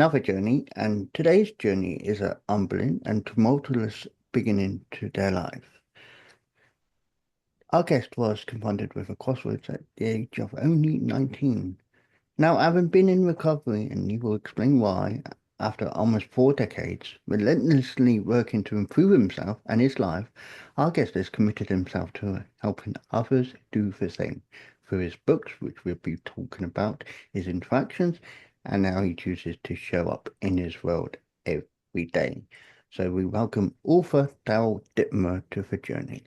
another journey, and today's journey is a humbling and tumultuous beginning to their life. Our guest was confronted with a crossroads at the age of only 19. Now, having been in recovery, and he will explain why, after almost 4 decades, relentlessly working to improve himself and his life, our guest has committed himself to helping others do the same through his books, which we'll be talking about, his interactions, and how he chooses to show up in his world every day. So we welcome author Daryl Dittmer to the journey.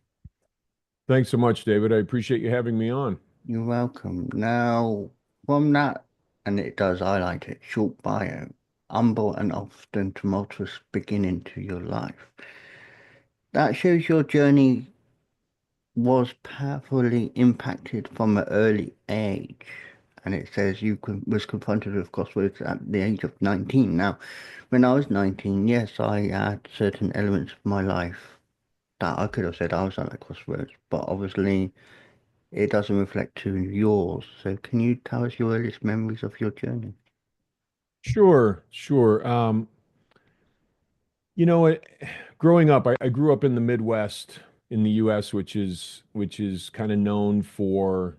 Thanks so much, David. I appreciate you having me on. You're welcome. Now, from that, and it does highlight it, short bio, humble and often tumultuous beginning to your life. That shows your journey was powerfully impacted from an early age. And it says was confronted with crossroads at the age of 19. Now, when I was 19, yes, I had certain elements of my life that I could have said I was at a crossroads, but obviously it doesn't reflect to yours. So can you tell us your earliest memories of your journey? Sure, sure. You know, it, growing up, I grew up in the Midwest in the U.S., which is kind of known for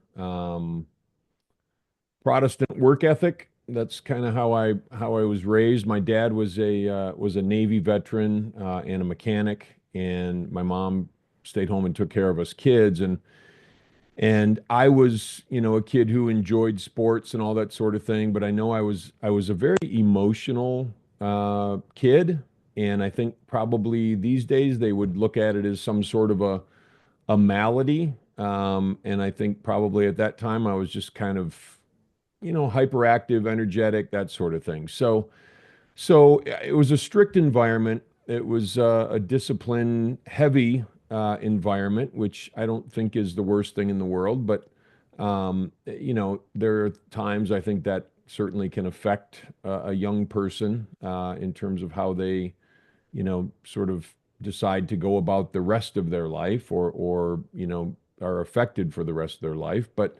Protestant work ethic. That's kind of how I was raised. My dad was a Navy veteran and a mechanic, and my mom stayed home and took care of us kids. And I was, a kid who enjoyed sports and all that sort of thing, but I know I was a very emotional kid, and I think probably these days they would look at it as some sort of a malady. And I think probably at that time I was just kind of, hyperactive, energetic, that sort of thing. So it was a strict environment. It was a discipline heavy environment, which I don't think is the worst thing in the world. But there are times I think that certainly can affect a young person in terms of how they, sort of decide to go about the rest of their life, or are affected for the rest of their life. But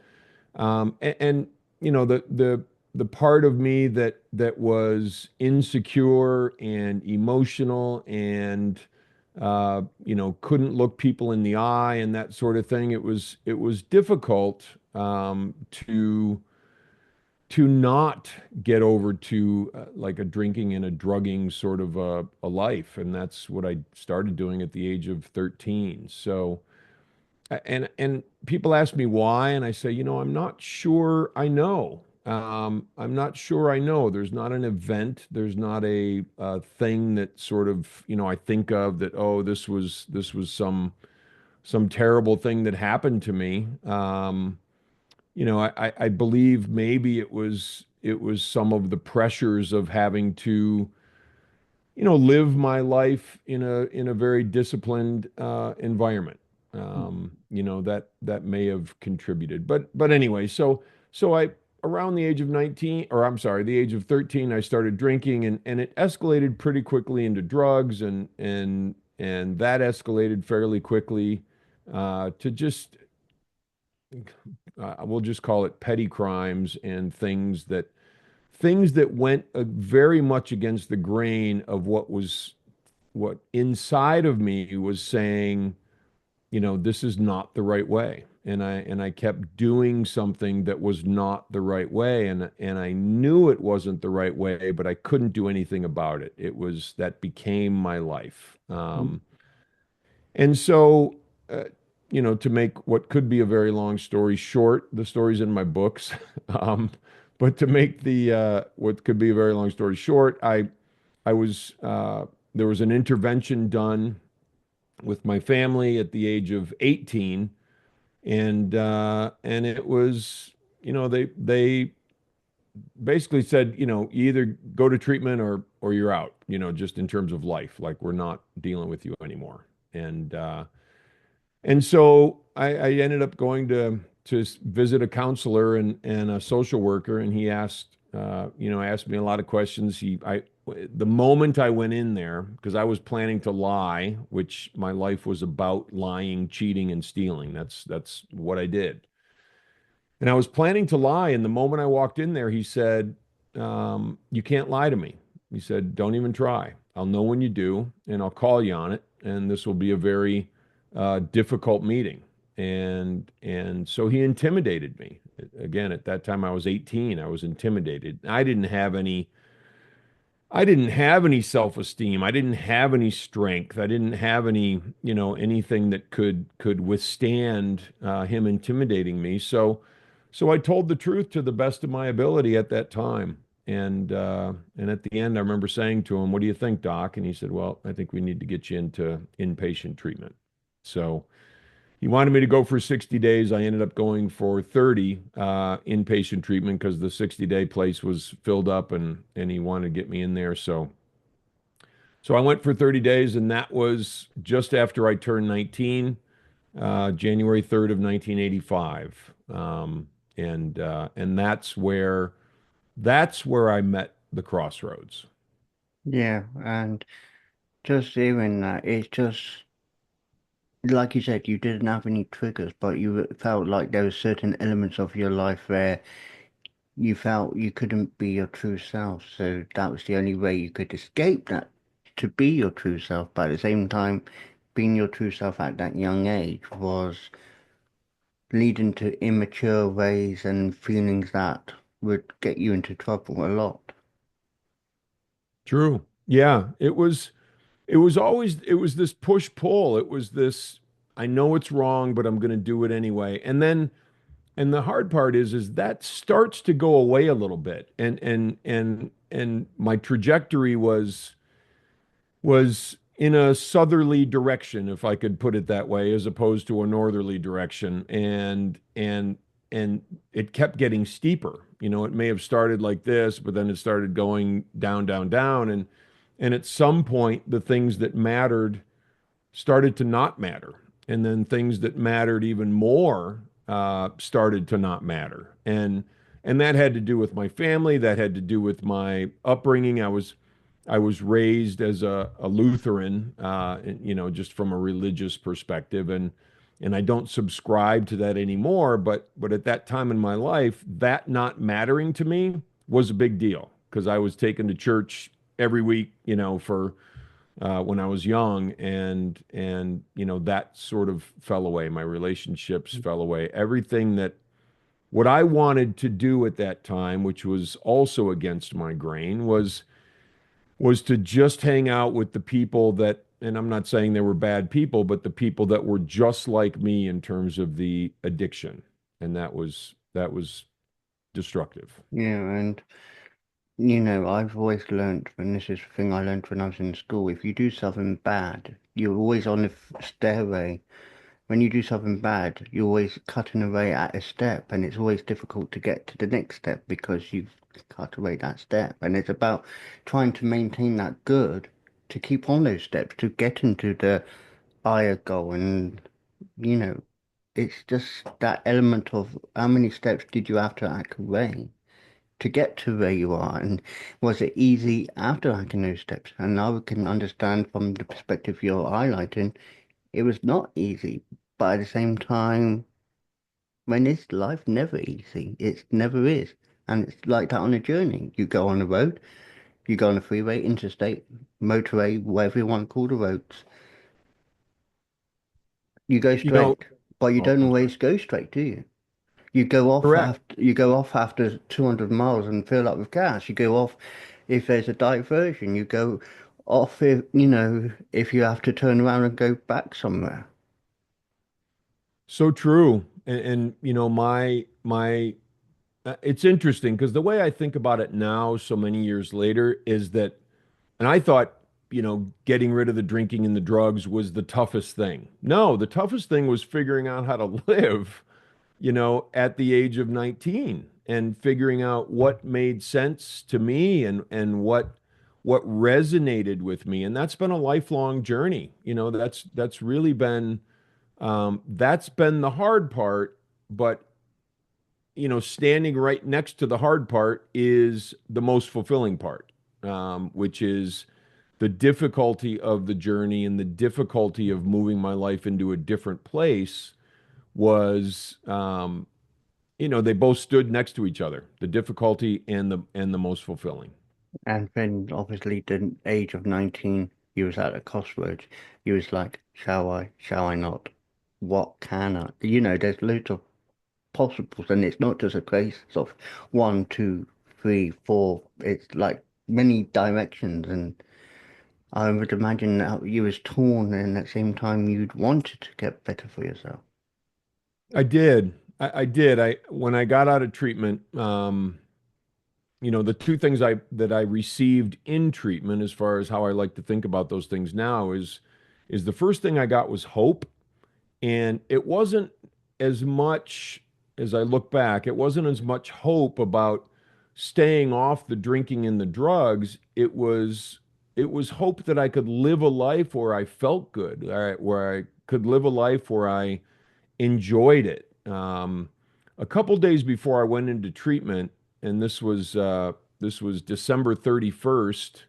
and the part of me that was insecure and emotional and couldn't look people in the eye and that sort of thing. It was difficult to not get over to like a drinking and a drugging sort of a life, and that's what I started doing at the age of 13. So and people ask me why, and I say, I'm not sure I know. I'm not sure I know. There's not an event. There's not a thing that sort of, I think of that, oh, this was some terrible thing that happened to me. I believe maybe it was some of the pressures of having to, live my life in a very disciplined environment. That may have contributed. But anyway, so I around the age of 19, or I'm sorry, the age of 13, I started drinking, and it escalated pretty quickly into drugs, and that escalated fairly quickly to just we'll just call it petty crimes and things that went very much against the grain of what inside of me was saying, this is not the right way. And I kept doing something that was not the right way, and I knew it wasn't the right way, but I couldn't do anything about it. That became my life. And so, uh, to make what could be a very long story short, the story's in my books. Um, but to make the what could be a very long story short, I was there was an intervention done with my family at the age of 18, and it was, they basically said, you either go to treatment or you're out, just in terms of life, like we're not dealing with you anymore. And so I ended up going to visit a counselor and a social worker, and he asked me a lot of questions. The moment I went in there, because I was planning to lie, which my life was about lying, cheating, and stealing. That's what I did. And I was planning to lie, and the moment I walked in there, he said, "You can't lie to me. He said, don't even try. I'll know when you do, and I'll call you on it. And this will be a very difficult meeting. And so he intimidated me. Again, at that time I was 18. I was intimidated. I didn't have any self-esteem. I didn't have any strength. I didn't have any, anything that could withstand him intimidating me. So I told the truth to the best of my ability at that time. And at the end, I remember saying to him, "What do you think, Doc?" And he said, "Well, I think we need to get you into inpatient treatment." So he wanted me to go for 60 days. I ended up going for 30 inpatient treatment because the 60-day place was filled up and he wanted to get me in there. So I went for 30 days, and that was just after I turned 19, January 3rd of 1985. And that's where I met the crossroads. Yeah, and just hearing that, it's just like you said, you didn't have any triggers, but you felt like there were certain elements of your life where you felt you couldn't be your true self. So that was the only way you could escape that, to be your true self. But at the same time, being your true self at that young age was leading to immature ways and feelings that would get you into trouble a lot. True. Yeah, it was this push pull. It was this, I know it's wrong, but I'm going to do it anyway. And the hard part is that starts to go away a little bit. And my trajectory was in a southerly direction, if I could put it that way, as opposed to a northerly direction. And it kept getting steeper. It may have started like this, but then it started going down, down, down. And at some point, the things that mattered started to not matter. And then things that mattered even more started to not matter. And that had to do with my family. That had to do with my upbringing. I was raised as a Lutheran, just from a religious perspective, and I don't subscribe to that anymore. But at that time in my life, that not mattering to me was a big deal because I was taken to church every week, for when I was young, and that sort of fell away. My relationships fell away. Everything that what I wanted to do at that time, which was also against my grain, was to just hang out with the people that, and I'm not saying they were bad people, but the people that were just like me in terms of the addiction. And that was destructive. Yeah, and I've always learnt, and this is the thing I learnt when I was in school, if you do something bad, you're always on the stairway. When you do something bad, you're always cutting away at a step, and it's always difficult to get to the next step because you've cut away that step. And it's about trying to maintain that good to keep on those steps to get into the higher goal. And, you know, it's just that element of how many steps did you have to hack away to get to where you are? And was it easy after hacking those steps? And now we can understand from the perspective you're highlighting, it was not easy, but at the same time, when it's life never easy, it never is. And it's like that on a journey. You go on the road, you go on a freeway, interstate, motorway, whatever you want to call the roads. You go You know, straight, but you oh, don't I'm sorry. always go straight, do you? Correct. You go off after 200 miles and fill up with gas. You go off if there's a diversion. You go off if if you have to turn around and go back somewhere. So true. And my it's interesting because the way I think about it now, so many years later, is that, and I thought, getting rid of the drinking and the drugs was the toughest thing. No, the toughest thing was figuring out how to live, at the age of 19 and figuring out what made sense to me and what resonated with me. And that's been a lifelong journey. That's really been that's been the hard part, but standing right next to the hard part is the most fulfilling part, which is the difficulty of the journey and the difficulty of moving my life into a different place was, they both stood next to each other, the difficulty and the most fulfilling. And then obviously the age of 19, you was at a crossroads. You was like, shall I not? What can I? There's loads of possibles, and it's not just a case of one, two, three, four. It's like many directions, and I would imagine that you was torn, and at the same time you'd wanted to get better for yourself. I did. I did. When I got out of treatment, the two things I received in treatment, as far as how I like to think about those things now, is the first thing I got was hope. And it wasn't as much, as I look back, it wasn't as much hope about staying off the drinking and the drugs. It was hope that I could live a life where I felt good, all right, where I could live a life where I enjoyed it. A couple days before I went into treatment, and this was December 31st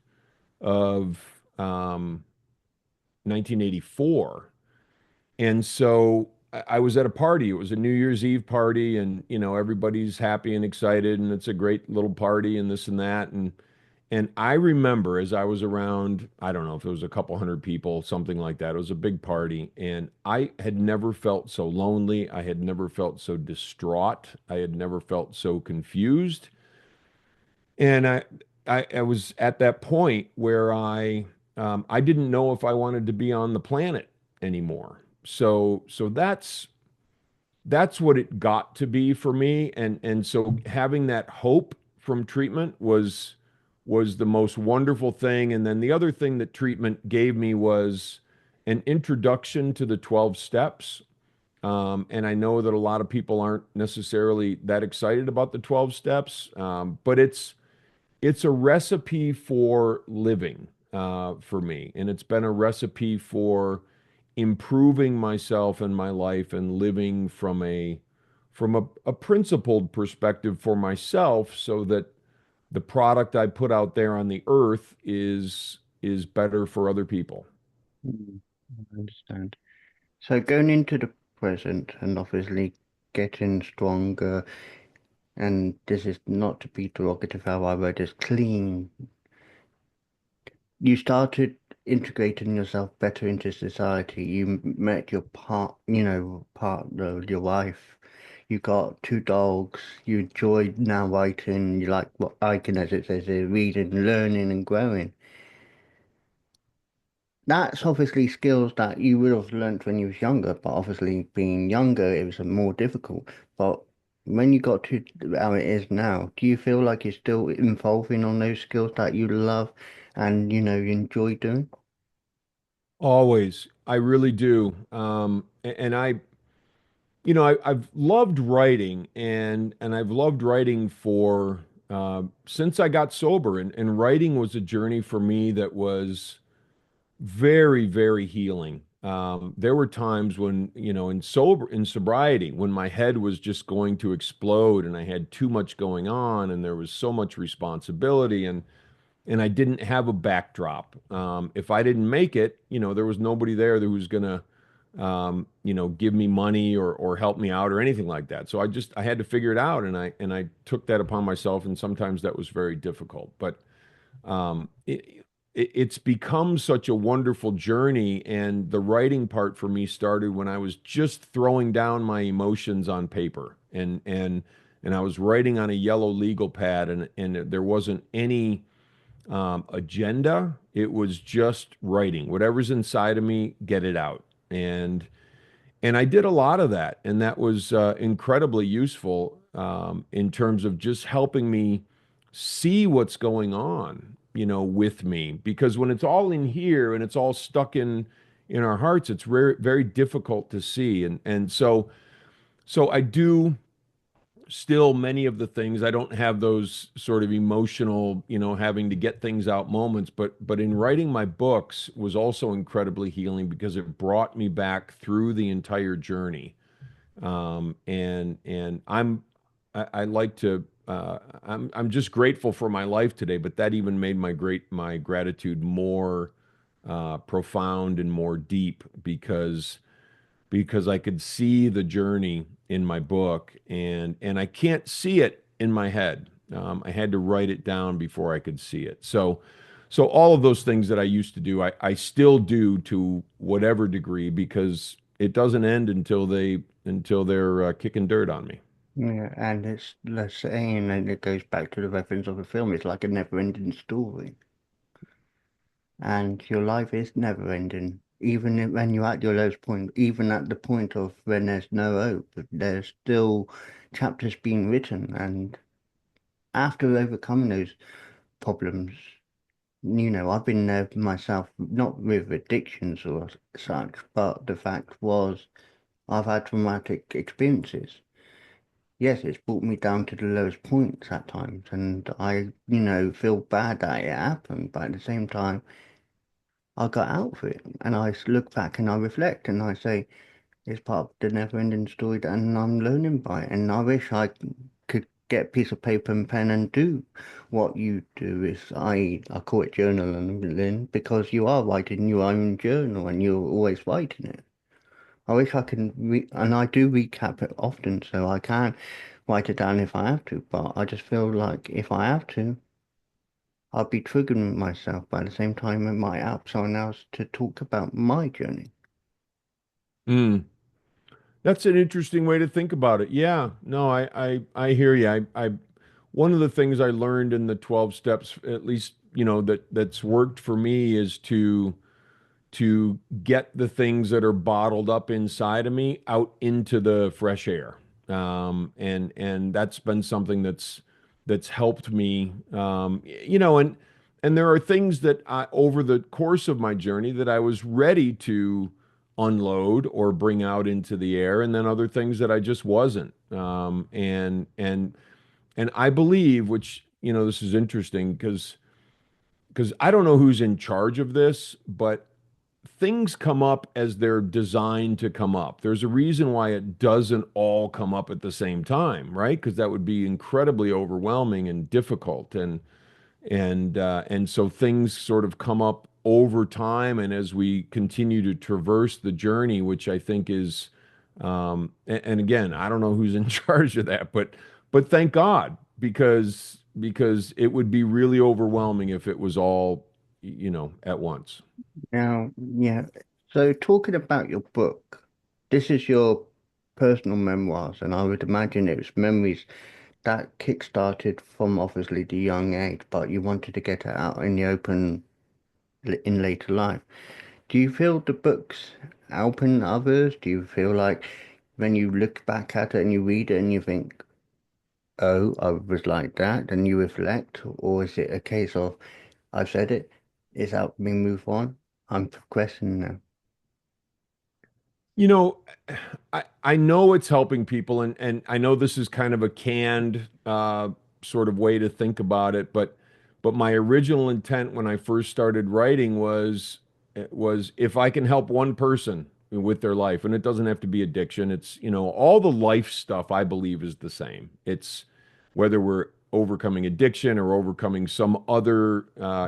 of 1984. And so I was at a party. It was a New Year's Eve party, and everybody's happy and excited, and it's a great little party, and this and that. And I remember as I was around, I don't know if it was a couple hundred people, something like that. It was a big party, and I had never felt so lonely. I had never felt so distraught. I had never felt so confused. And I was at that point where I didn't know if I wanted to be on the planet anymore. So that's what it got to be for me. And so having that hope from treatment was the most wonderful thing. And then the other thing that treatment gave me was an introduction to the 12 steps. And I know that a lot of people aren't necessarily that excited about the 12 steps, but it's a recipe for living for me, and it's been a recipe for improving myself and my life and living from a principled perspective for myself, so that the product I put out there on the earth is better for other people. Mm, I understand. So going into the present and obviously getting stronger, and this is not to be derogative how I word this, clean. You started integrating yourself better into society. You met your partner, your wife. You got two dogs. You enjoy now writing. You like what I can, as it says here, reading, learning, and growing. That's obviously skills that you would have learnt when you was younger, but obviously being younger, it was more difficult. But when you got to how it is now, do you feel like you're still evolving on those skills that you love and you enjoy doing? Always, I really do. And I've loved writing, and I've loved writing for since I got sober, and writing was a journey for me that was very, very healing. There were times when, in sobriety, when my head was just going to explode, and I had too much going on, and there was so much responsibility, and I didn't have a backdrop. If I didn't make it, there was nobody there that was gonna, give me money or help me out or anything like that. So I had to figure it out, and I took that upon myself, and sometimes that was very difficult. But it's become such a wonderful journey, and the writing part for me started when I was just throwing down my emotions on paper, and I was writing on a yellow legal pad, and there wasn't any agenda. It was just writing. Whatever's inside of me, get it out. And I did a lot of that, and that was incredibly useful in terms of just helping me see what's going on, with me. Because when it's all in here and it's all stuck in our hearts, it's very, very difficult to see. And so I do still many of the things. I don't have those sort of emotional, having to get things out moments, but in writing my books was also incredibly healing because it brought me back through the entire journey. And I like to I'm just grateful for my life today, but that even made my gratitude more profound and more deep, because I could see the journey in my book, and I can't see it in my head. I had to write it down before I could see it. So all of those things that I used to do, I still do to whatever degree because it doesn't end until they're kicking dirt on me. Yeah, and it's the saying, and it goes back to the reference of the film. It's like a never-ending story, and your life is never-ending. When you're at your lowest point, even at the point of when there's no hope, there's still chapters being written. And after overcoming those problems, I've been there myself, not with addictions or such, but the fact was I've had traumatic experiences. Yes, it's brought me down to the lowest points at times, and feel bad that it happened, but at the same time, I got out of it, and look back and I reflect, and I say, it's part of the never-ending story, and I'm learning by it, and I wish I could get a piece of paper and pen and do what you do. I call it journaling because you are writing your own journal, and you're always writing it. I wish I can and I do recap it often, so I can write it down if I have to. But I just feel like if I have to, I'll be triggering myself. But at the same time, it might help someone else to talk about my journey. Mm. That's an interesting way to think about it. Yeah, no, I hear you. One of the things I learned in the 12 steps, at least, that's worked for me is to get the things that are bottled up inside of me out into the fresh air. And that's been something that's helped me. And there are things that over the course of my journey that I was ready to unload or bring out into the air, and then other things that I just wasn't. And I believe, which this is interesting because I don't know who's in charge of this, but things come up as they're designed to come up. There's a reason why it doesn't all come up at the same time, right? Because that would be incredibly overwhelming and difficult. And so things sort of come up over time, and as we continue to traverse the journey, which I think is, and again, I don't know who's in charge of that, but thank God because it would be really overwhelming if it was all, at once. Now, yeah. So talking about your book, this is your personal memoirs, and I would imagine it was memories that kick-started from obviously the young age, but you wanted to get it out in the open in later life. Do you feel the books helping others? Do you feel like when you look back at it and you read it and you think, oh, I was like that, and you reflect? Or is it a case of, I've said it, it's helped me move on, I'm progressing now? You know, I know it's helping people, and I know this is kind of a canned sort of way to think about it, but my original intent when I first started writing was if I can help one person with their life, and it doesn't have to be addiction. It's, all the life stuff I believe is the same. It's whether we're overcoming addiction or overcoming some other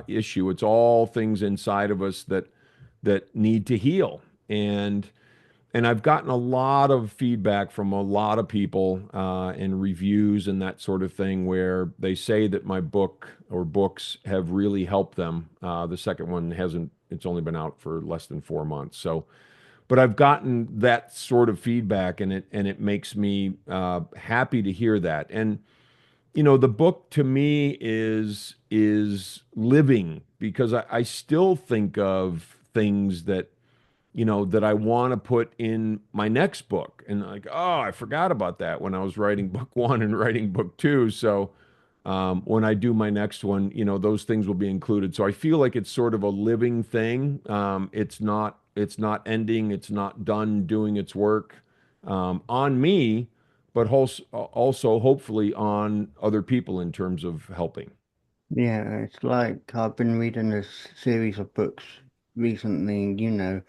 issue. It's all things inside of us that need to heal. And I've gotten a lot of feedback from a lot of people and reviews and that sort of thing where they say that my book or books have really helped them. The second one hasn't, it's only been out for less than 4 months. So, but I've gotten that sort of feedback and it makes me happy to hear that. And, the book to me is living because I still think of things that I want to put in my next book. And like, oh, I forgot about that when I was writing book one and writing book two. So when I do my next one, those things will be included. So I feel like it's sort of a living thing. It's not ending. It's not done doing its work on me, but also hopefully on other people in terms of helping. Yeah, it's like I've been reading this series of books recently, and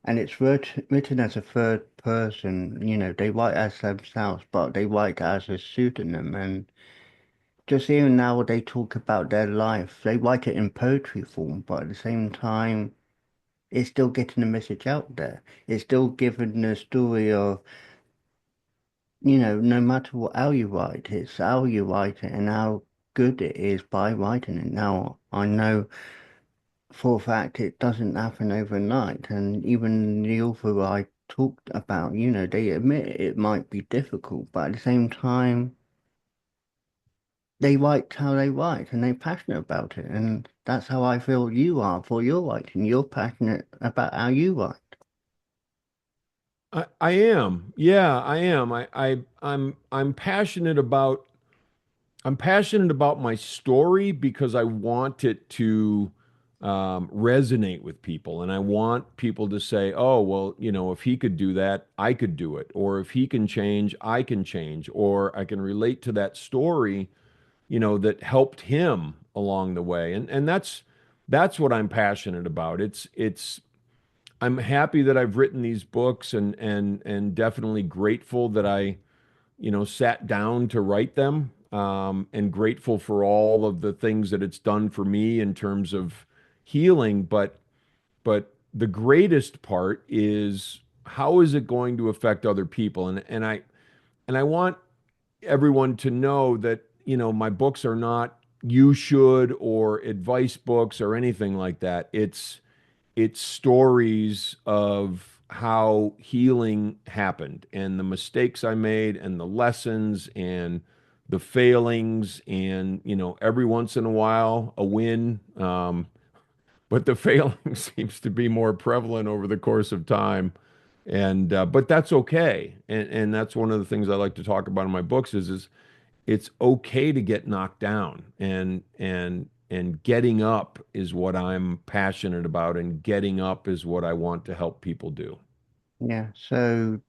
it's written as a third person, they write as themselves, but they write as a pseudonym. And just hearing now they talk about their life, they write it in poetry form, but at the same time, it's still getting the message out there. It's still giving the story of, no matter how you write it and how good it is by writing it. Now, I know for a fact it doesn't happen overnight, and even the author I talked about, they admit it might be difficult, but at the same time, they write how they write and they're passionate about it. And that's how I feel you are for your writing. You're passionate about how you write. I am. Yeah, I am. I'm passionate about my story because I want it to resonate with people, and I want people to say, "Oh, well, if he could do that, I could do it," or if he can change, I can change, or I can relate to that story, that helped him along the way, and that's what I'm passionate about. It's I'm happy that I've written these books, and definitely grateful that I sat down to write them, and grateful for all of the things that it's done for me in terms of healing. But the greatest part is how is it going to affect other people? And I want everyone to know that, my books are not you should or advice books or anything like that. It's stories of how healing happened and the mistakes I made and the lessons and the failings and, every once in a while a win. But the failing seems to be more prevalent over the course of time. And but that's okay. And that's one of the things I like to talk about in my books is it's okay to get knocked down, and getting up is what I'm passionate about, and getting up is what I want to help people do. Yeah. So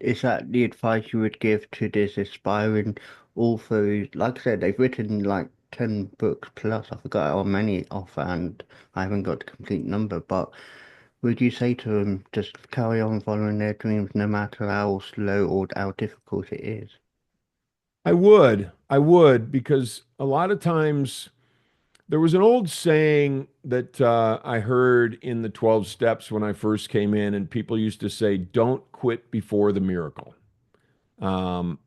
is that the advice you would give to this aspiring author who's, like I said, they've written like 10 books plus. I forgot how many offhand. I haven't got the complete number, but would you say to them just carry on following their dreams no matter how slow or how difficult it is? I would, because a lot of times there was an old saying that I heard in the 12 steps when I first came in, and people used to say, "Don't quit before the miracle." And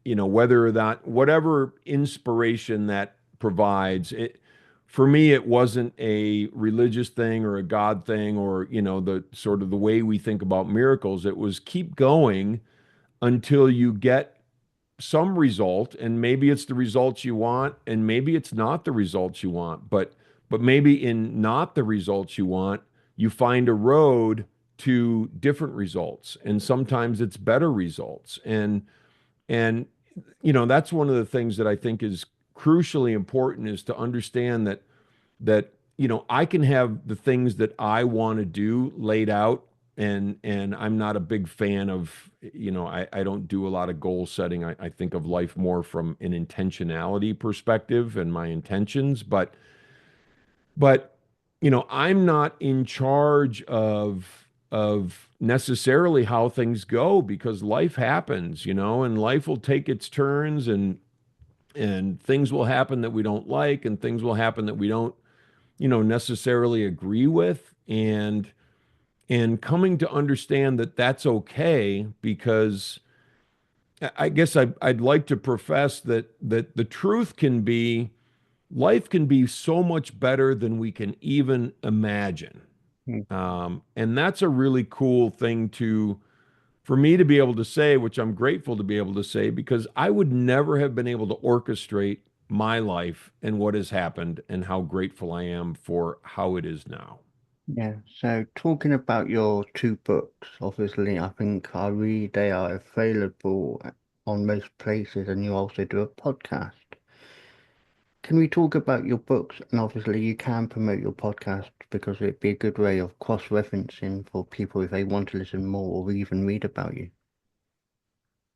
whether that whatever inspiration that provides it, for me it wasn't a religious thing or a God thing, or the sort of the way we think about miracles. It was keep going until you get some result, and maybe it's the results you want and maybe it's not the results you want, but maybe in not the results you want, you find a road to different results, and sometimes it's better results. And that's one of the things that I think is crucially important, is to understand that I can have the things that I want to do laid out, and I'm not a big fan of, I don't do a lot of goal setting. I think of life more from an intentionality perspective and my intentions, but I'm not in charge of necessarily how things go, because life happens, and life will take its turns, and things will happen that we don't like, and things will happen that we don't necessarily agree with, and coming to understand that that's okay, because I guess I'd like to profess that the truth can be, life can be so much better than we can even imagine. Hmm. And that's a really cool thing for me to be able to say, which I'm grateful to be able to say, because I would never have been able to orchestrate my life and what has happened, and how grateful I am for how it is now. Yeah, so talking about your two books, obviously, I think I read they are available on most places, and you also do a podcast. Can we talk about your books? And obviously, you can promote your podcast because it'd be a good way of cross-referencing for people if they want to listen more or even read about you.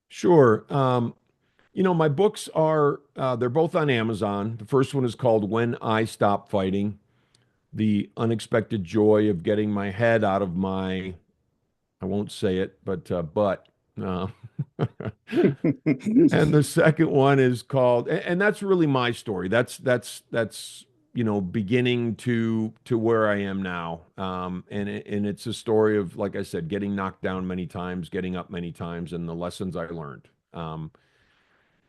Sure. My books are they're both on Amazon. The first one is called When I Stop Fighting: The Unexpected Joy of Getting My Head Out of My, I won't say it, but uh, and the second one is called, and that's really my story. That's beginning to where I am now. And it's a story of, like I said, getting knocked down many times, getting up many times, and the lessons I learned.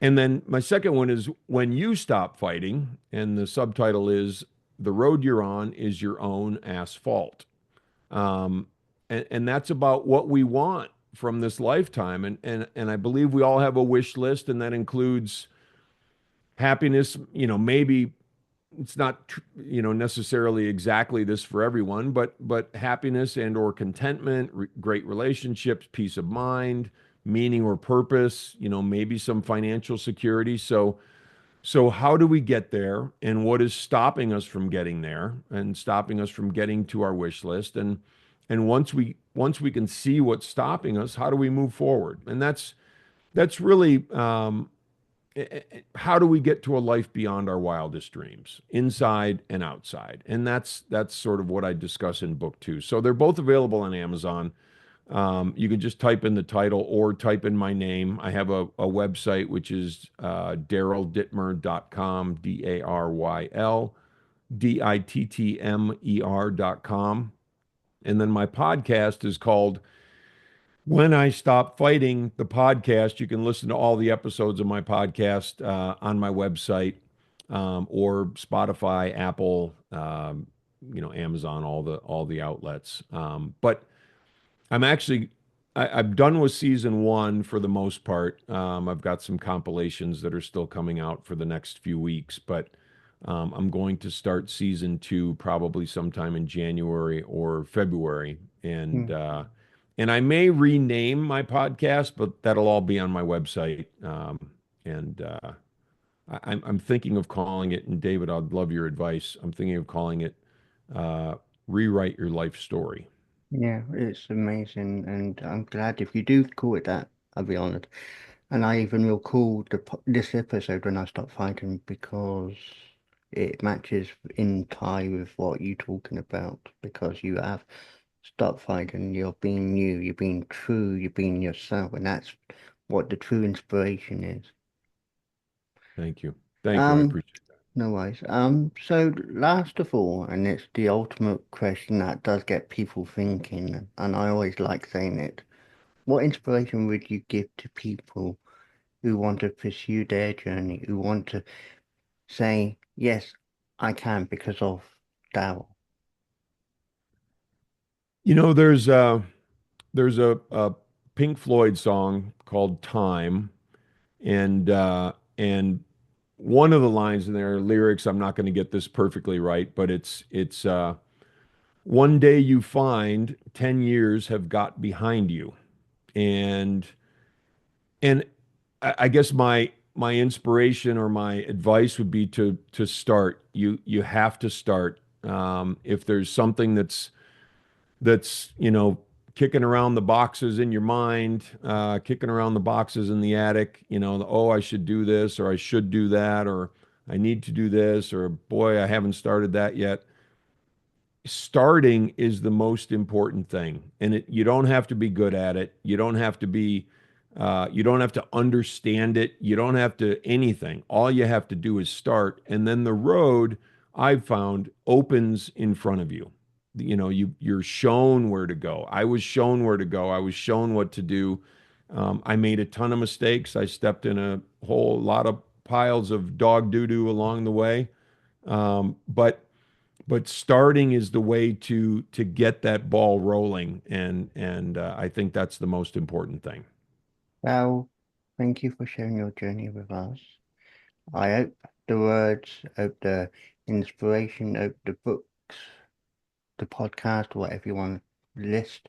And then my second one is When You Stop Fighting, and the subtitle is The Road You're On Is Your Own Asphalt. Um, and that's about what we want from this lifetime. And I believe we all have a wish list, and that includes happiness. Maybe it's not necessarily exactly this for everyone, but happiness and or contentment, great relationships, peace of mind, meaning or purpose, maybe some financial security. So how do we get there, and what is stopping us from getting there and stopping us from getting to our wish list? And once we can see what's stopping us, how do we move forward? And that's really how do we get to a life beyond our wildest dreams, inside and outside? And that's sort of what I discuss in book 2. So they're both available on Amazon. You can just type in the title or type in my name. I have a website, which is daryldittmer.com, DarylDittmer.com. And then my podcast is called When I Stop Fighting, the podcast. You can listen to all the episodes of my podcast on my website, or Spotify, Apple, Amazon, all the outlets. But I'm done with season 1 for the most part. I've got some compilations that are still coming out for the next few weeks, but I'm going to start season 2 probably sometime in January or February. And I may rename my podcast, but that'll all be on my website. I'm thinking of calling it, and David, I'd love your advice. I'm thinking of calling it Rewrite Your Life Story. Yeah, it's amazing, and I'm glad if you do call it that, I'll be honored. And I even will call this episode When I Stop Fighting, because it matches in tie with what you're talking about, because you have stopped fighting, you're being you, you're being true, you're being yourself, and that's what the true inspiration is. Thank you. I Um, appreciate that. no worries. So last of all, and it's the ultimate question that does get people thinking, and I always like saying it. What inspiration would you give to people who want to pursue their journey, who want to say, yes, I can because of Daryl? There's a Pink Floyd song called Time, and one of the lines in their lyrics, I'm not going to get this perfectly right, but it's one day you find 10 years have got behind you. And and I guess my inspiration or my advice would be to start. You have to start. If there's something that's kicking around the boxes in your mind, kicking around the boxes in the attic, oh, I should do this, or I should do that, or I need to do this, or boy, I haven't started that yet. Starting is the most important thing, and you don't have to be good at it. You don't have to understand it. You don't have to anything. All you have to do is start, and then the road, I've found, opens in front of you. You're shown where to go. I was shown where to go. I was shown what to do. I made a ton of mistakes. I stepped in a whole lot of piles of dog doo-doo along the way. But starting is the way to get that ball rolling, and I think that's the most important thing. Well, thank you for sharing your journey with us. I hope the words, hope the inspiration, hope the books, the podcast, whatever you want to list,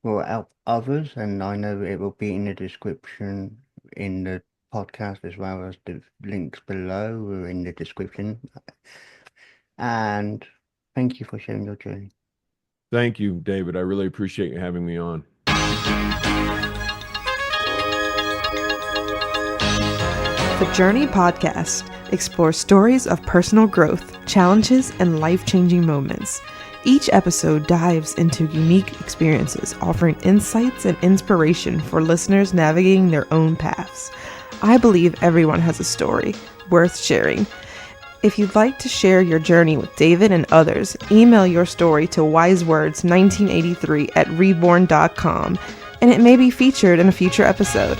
will help others, and I know it will be in the description in the podcast as well as the links below or in the description. And thank you for sharing your journey. Thank you, David. I really appreciate you having me on. The Journey Podcast explores stories of personal growth, challenges, and life-changing moments. Each episode dives into unique experiences, offering insights and inspiration for listeners navigating their own paths. I believe everyone has a story worth sharing. If you'd like to share your journey with David and others, email your story to wisewords1983@reborn.com, and it may be featured in a future episode.